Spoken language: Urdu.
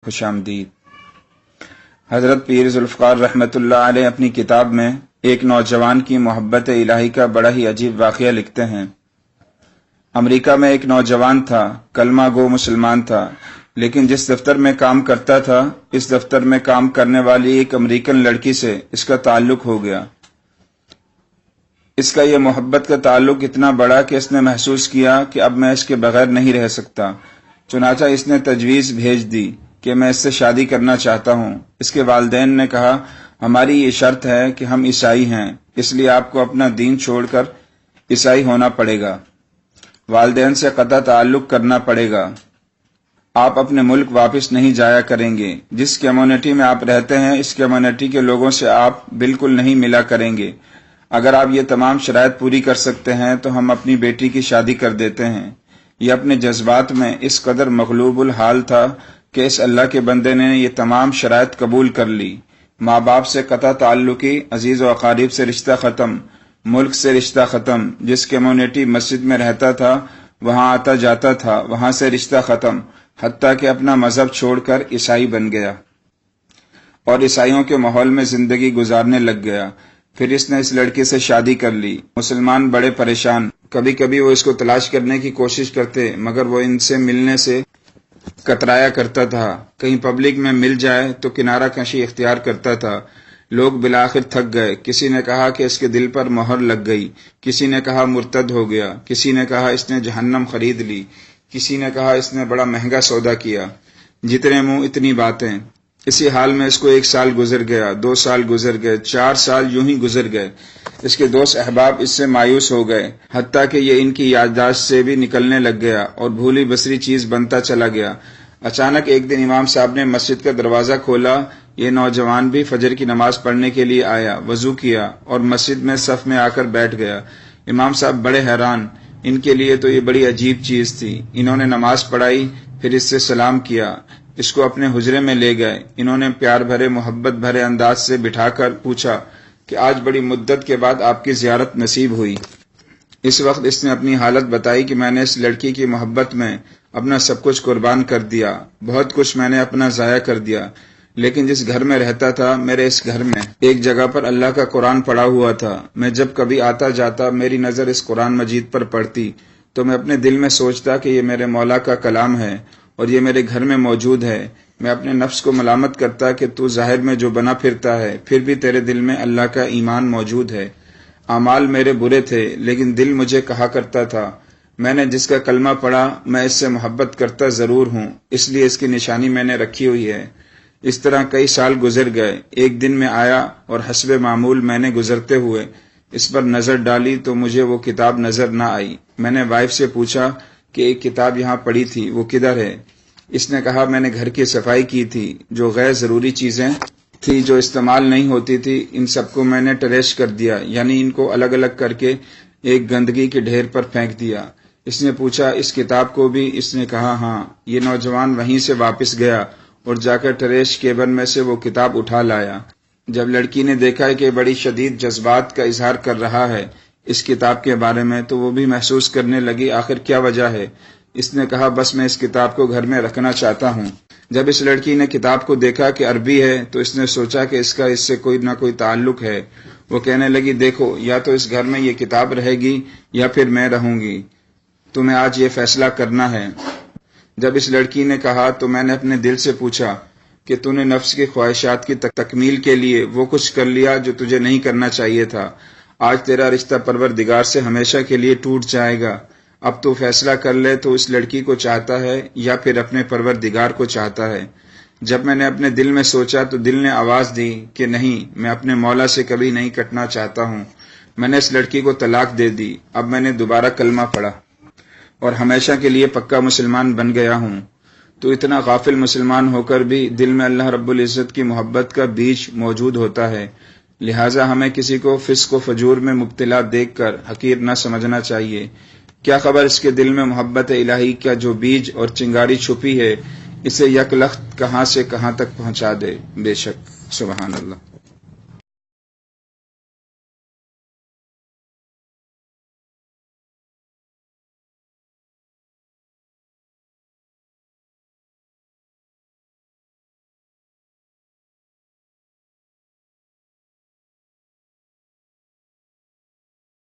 خوش آمدید۔ حضرت پیر ذوالفقار رحمۃ اللہ علیہ اپنی کتاب میں ایک نوجوان کی محبت الہی کا بڑا ہی عجیب واقعہ لکھتے ہیں۔ امریکہ میں ایک نوجوان تھا، کلمہ گو مسلمان تھا، لیکن جس دفتر میں کام کرتا تھا اس دفتر میں کام کرنے والی ایک امریکن لڑکی سے اس کا تعلق ہو گیا۔ اس کا یہ محبت کا تعلق اتنا بڑا کہ اس نے محسوس کیا کہ اب میں اس کے بغیر نہیں رہ سکتا، چنانچہ اس نے تجویز بھیج دی کہ میں اس سے شادی کرنا چاہتا ہوں۔ اس کے والدین نے کہا، ہماری یہ شرط ہے کہ ہم عیسائی ہیں، اس لیے آپ کو اپنا دین چھوڑ کر عیسائی ہونا پڑے گا، والدین سے قطع تعلق کرنا پڑے گا، آپ اپنے ملک واپس نہیں جایا کریں گے، جس کمیونٹی میں آپ رہتے ہیں اس کمیونٹی کے لوگوں سے آپ بالکل نہیں ملا کریں گے۔ اگر آپ یہ تمام شرائط پوری کر سکتے ہیں تو ہم اپنی بیٹی کی شادی کر دیتے ہیں۔ یہ اپنے جذبات میں اس قدر مغلوب الحال تھا کہ اس اللہ کے بندے نے یہ تمام شرائط قبول کر لی۔ ماں باپ سے قطع تعلقی، عزیز و اقارب سے رشتہ ختم، ملک سے رشتہ ختم، جس کمیونٹی مسجد میں رہتا تھا وہاں آتا جاتا تھا وہاں سے رشتہ ختم، حتیٰ کہ اپنا مذہب چھوڑ کر عیسائی بن گیا اور عیسائیوں کے ماحول میں زندگی گزارنے لگ گیا۔ پھر اس نے اس لڑکی سے شادی کر لی۔ مسلمان بڑے پریشان، کبھی کبھی وہ اس کو تلاش کرنے کی کوشش کرتے مگر وہ ان سے ملنے سے کترایا کرتا تھا، کہیں پبلک میں مل جائے تو کنارہ کشی اختیار کرتا تھا۔ لوگ بالآخر تھک گئے، کسی نے کہا کہ اس کے دل پر مہر لگ گئی، کسی نے کہا مرتد ہو گیا، کسی نے کہا اس نے جہنم خرید لی، کسی نے کہا اس نے بڑا مہنگا سودا کیا۔ جتنے منہ اتنی باتیں۔ اسی حال میں اس کو 1 سال گزر گیا، 2 سال گزر گئے، 4 سال یوں ہی گزر گئے۔ اس کے دوست احباب اس سے مایوس ہو گئے، حتیٰ کہ یہ ان کی یادداشت سے بھی نکلنے لگ گیا اور بھولی بسری چیز بنتا چلا گیا۔ اچانک ایک دن امام صاحب نے مسجد کا دروازہ کھولا، یہ نوجوان بھی فجر کی نماز پڑھنے کے لیے آیا، وضو کیا اور مسجد میں صف میں آ کر بیٹھ گیا۔ امام صاحب بڑے حیران، ان کے لیے تو یہ بڑی عجیب چیز تھی۔ انہوں نے نماز پڑھائی، پھر اس سے سلام کیا، اس کو اپنے حجرے میں لے گئے۔ انہوں نے پیار بھرے محبت بھرے انداز سے بٹھا کر پوچھا کہ آج بڑی مدت کے بعد آپ کی زیارت نصیب ہوئی۔ اس وقت اس نے اپنی حالت بتائی کہ میں نے اس لڑکی کی محبت میں اپنا سب کچھ قربان کر دیا، بہت کچھ میں نے اپنا ضائع کر دیا، لیکن جس گھر میں رہتا تھا میرے اس گھر میں ایک جگہ پر اللہ کا قرآن پڑا ہوا تھا۔ میں جب کبھی آتا جاتا میری نظر اس قرآن مجید پر پڑتی تو میں اپنے دل میں سوچتا کہ یہ میرے مولا کا کلام ہے اور یہ میرے گھر میں موجود ہے۔ میں اپنے نفس کو ملامت کرتا کہ تو ظاہر میں جو بنا پھرتا ہے پھر بھی تیرے دل میں اللہ کا ایمان موجود ہے۔ اعمال میرے برے تھے لیکن دل مجھے کہا کرتا تھا میں نے جس کا کلمہ پڑھا میں اس سے محبت کرتا ضرور ہوں، اس لیے اس کی نشانی میں نے رکھی ہوئی ہے۔ اس طرح کئی سال گزر گئے۔ ایک دن میں آیا اور حسب معمول میں نے گزرتے ہوئے اس پر نظر ڈالی تو مجھے وہ کتاب نظر نہ آئی۔ میں نے وائف سے پوچھا کہ ایک کتاب یہاں پڑی تھی، وہ کدھر ہے؟ اس نے کہا میں نے گھر کی صفائی کی تھی، جو غیر ضروری چیزیں تھی جو استعمال نہیں ہوتی تھی ان سب کو میں نے ٹریش کر دیا، یعنی ان کو الگ الگ کر کے ایک گندگی کے ڈھیر پر پھینک دیا۔ اس نے پوچھا اس کتاب کو بھی؟ اس نے کہا ہاں۔ یہ نوجوان وہیں سے واپس گیا اور جا کر ٹریش کیبن میں سے وہ کتاب اٹھا لایا۔ جب لڑکی نے دیکھا کہ بڑی شدید جذبات کا اظہار کر رہا ہے اس کتاب کے بارے میں تو وہ بھی محسوس کرنے لگی آخر کیا وجہ ہے۔ اس نے کہا بس میں اس کتاب کو گھر میں رکھنا چاہتا ہوں۔ جب اس لڑکی نے کتاب کو دیکھا کہ عربی ہے تو اس نے سوچا کہ اس کا اس سے کوئی نہ کوئی تعلق ہے۔ وہ کہنے لگی دیکھو یا تو اس گھر میں یہ کتاب رہے گی یا پھر میں رہوں گی، تمہیں آج یہ فیصلہ کرنا ہے۔ جب اس لڑکی نے کہا تو میں نے اپنے دل سے پوچھا کہ تو نے نفس کی خواہشات کی تکمیل کے لیے وہ کچھ کر لیا جو تجھے نہیں کرنا چاہیے تھا۔ آج تیرا رشتہ پروردگار سے ہمیشہ کے لیے ٹوٹ جائے گا۔ اب تو فیصلہ کر لے تو اس لڑکی کو چاہتا ہے یا پھر اپنے پروردگار کو چاہتا ہے۔ جب میں نے اپنے دل میں سوچا تو دل نے آواز دی کہ نہیں، میں اپنے مولا سے کبھی نہیں کٹنا چاہتا ہوں۔ میں نے اس لڑکی کو طلاق دے دی۔ اب میں نے دوبارہ کلمہ پڑھا اور ہمیشہ کے لیے پکا مسلمان بن گیا ہوں۔ تو اتنا غافل مسلمان ہو کر بھی دل میں اللہ رب العزت کی محبت کا بیج موجود ہوتا ہے، لہٰذا ہمیں کسی کو فسق و فجور میں مبتلا دیکھ کر حقیر نہ سمجھنا چاہیے۔ کیا خبر اس کے دل میں محبت الہی کا جو بیج اور چنگاری چھپی ہے اسے یک لخت کہاں سے کہاں تک پہنچا دے۔ بے شک، سبحان اللہ۔